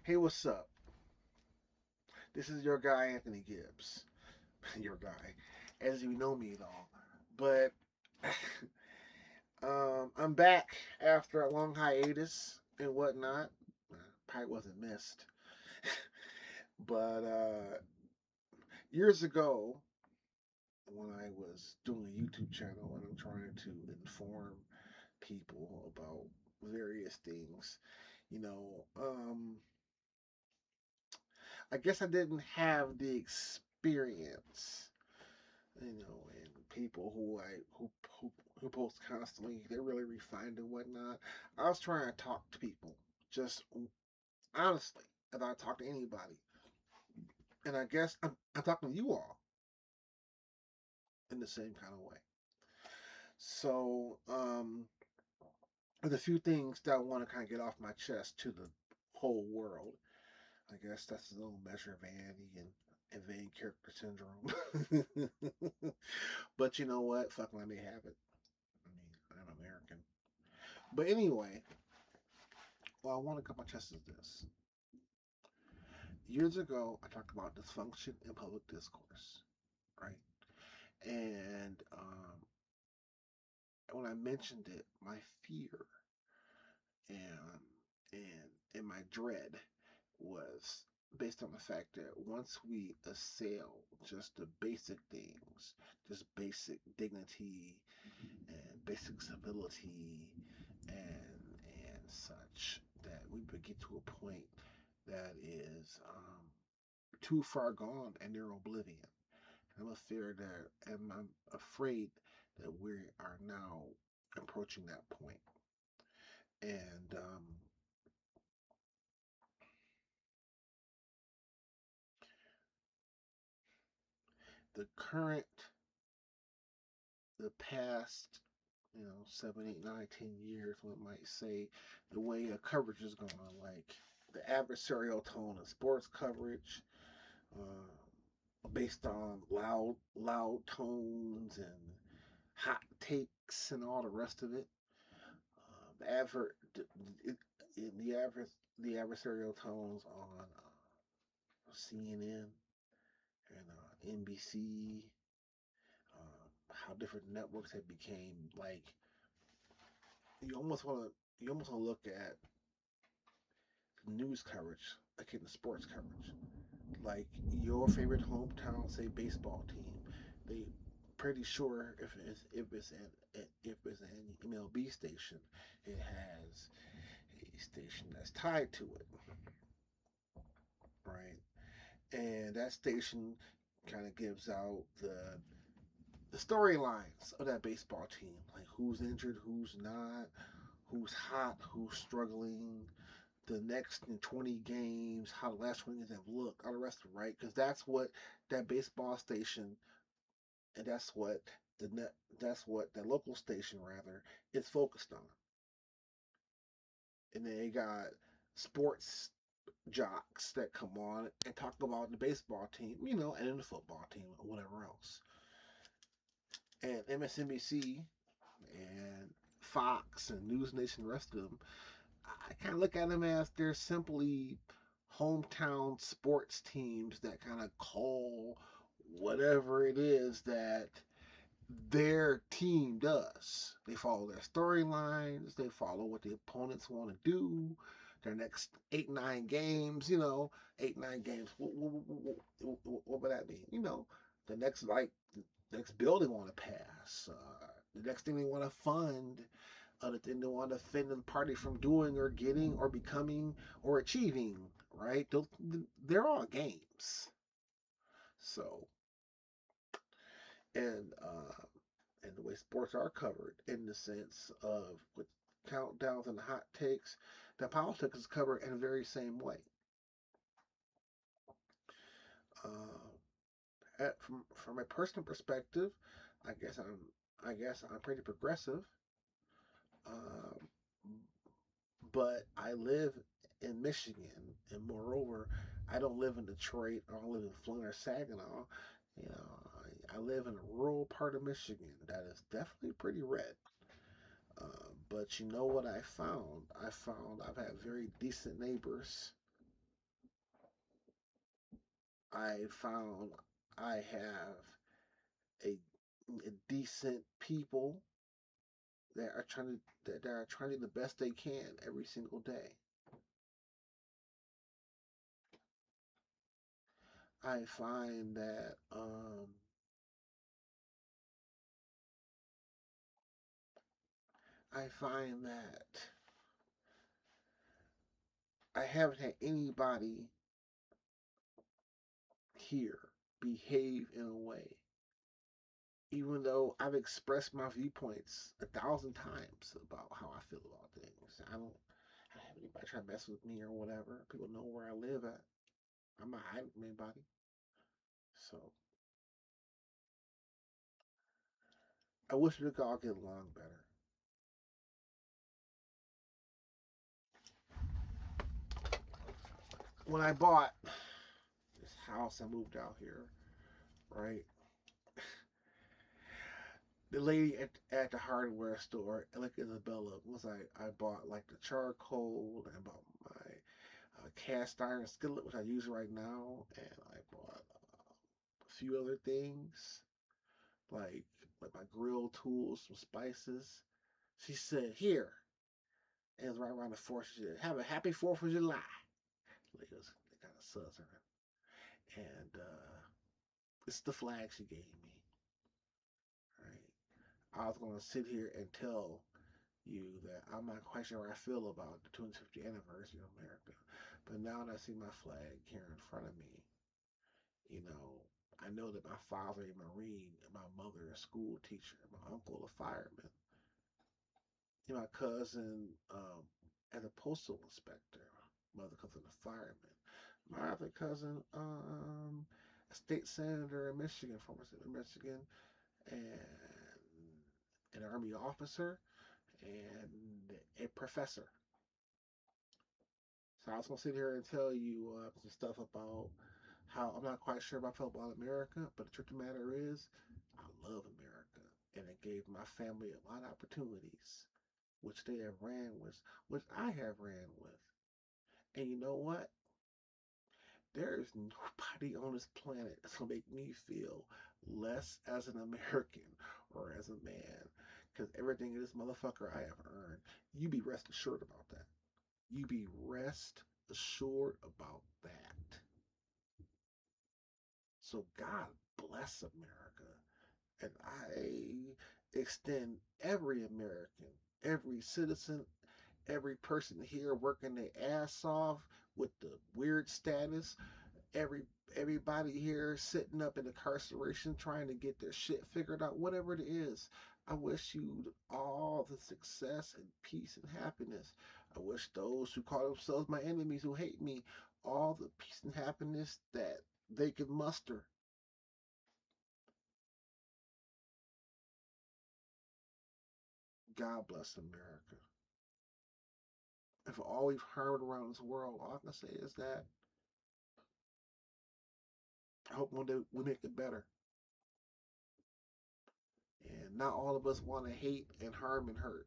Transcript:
Hey, what's up? This is your guy, Anthony Gibbs. Your guy, as you know me at all. But I'm back after a long hiatus and whatnot. Probably wasn't missed. But years ago, when I was doing a YouTube channel and I'm trying to inform people about various things, you know, I guess I didn't have the experience, and people who who post constantly, they're really refined and whatnot. I was trying to talk to people just honestly, as I talk to anybody, and I guess I'm talking to you all in the same kind of way. So, there's a few things that I want to kind of get off my chest to the whole world. I guess that's a little measure of vanity and vain character syndrome. But you know what? Fuck, let me have it. I mean, I'm American. But anyway, well, I want to cut my chest is this. Years ago, I talked about dysfunction in public discourse, right? And when I mentioned it, my fear and and my dread was based on the fact that once we assail just the basic things, just basic dignity and basic civility and such, that we would get to a point that is too far gone and near oblivion. And I'm afraid that we are now approaching that point. And the current, the past, 7, 8, 9, 10 years, one might say, the way coverage is going, like the adversarial tone of sports coverage, based on loud tones and hot takes and all the rest of it. The advert, the average, the adversarial tones on CNN and NBC, how different networks have became like you almost want to look at news coverage like in the sports coverage, like your favorite hometown, say baseball team. They pretty sure if it's an MLB station, it has a station that's tied to it, right? And that station kind of gives out the storylines of that baseball team, like who's injured, who's not, who's hot, who's struggling, the next 20 games, how the last 20 games have looked, all the rest of it, right? Because that's what that baseball station, and the net, that's what the local station rather is focused on. And then they got sports jocks that come on and talk about the baseball team, and then the football team or whatever else. And MSNBC and Fox and News Nation, the rest of them, I kind of look at them as they're simply hometown sports teams that kind of call whatever it is that their team does. They follow their storylines, they follow what the opponents want to do. Their next 8, 9 games, 8, 9 games. What would that mean? The next next bill they want to pass, the next thing they want to fund, other thing they want to defend the party from doing or getting or becoming or achieving, right? They're all games. So, and and the way sports are covered in the sense of with countdowns and hot takes, that politics is covered in the very same way. From a personal perspective, I guess I'm I guess I'm pretty progressive. Um, but I live in Michigan, and moreover, I don't live in Detroit. I don't live in Flint or Saginaw. I live in a rural part of Michigan that is definitely pretty red. But you know what I found? I found I've had very decent neighbors I found I have a, a decent people that are trying to do the best they can every single day. I find that I find that I haven't had anybody here behave in a way, even though I've expressed my viewpoints 1,000 times about how I feel about things. I don't have anybody try to mess with me or whatever. People know where I live at. I'm not hiding from anybody. So I wish we could all get along better. When I bought this house, I moved out here, right? The lady at the hardware store, like Isabella, was like, I bought like the charcoal, and I bought my cast iron skillet, which I use right now, and I bought a few other things like my grill tools, some spices. She said, "Here," and it was right around the fourth. She said, "Have a happy Fourth of July." Like it was kind of southern, and it's the flag she gave me. Right, I was gonna sit here and tell you that I'm not quite sure how I feel about the 250th anniversary of America, but now that I see my flag here in front of me, you know, I know that my father a Marine, and my mother a school teacher, my uncle a fireman, and my cousin as a postal inspector, mother cousin a fireman, my other cousin a state senator in Michigan, former senator in Michigan, and an army officer and a professor. So I was gonna sit here and tell you some stuff about how I'm not quite sure about America, but the truth of the matter is, I love America, and it gave my family a lot of opportunities, which they have ran with, which I have ran with. And you know what? There is nobody on this planet that's gonna make me feel less as an American or as a man, because everything in this motherfucker I have earned. You be rest assured about that. You be rest assured about that. So God bless America. And I extend every American, every citizen, every person here working their ass off with the weird status, every everybody here sitting up in incarceration trying to get their shit figured out, whatever it is. I wish you all the success and peace and happiness. I wish those who call themselves my enemies, who hate me, all the peace and happiness that they can muster. God bless America. And for all we've heard around this world, all I can say is that I hope one day we make it better. And not all of us want to hate and harm and hurt.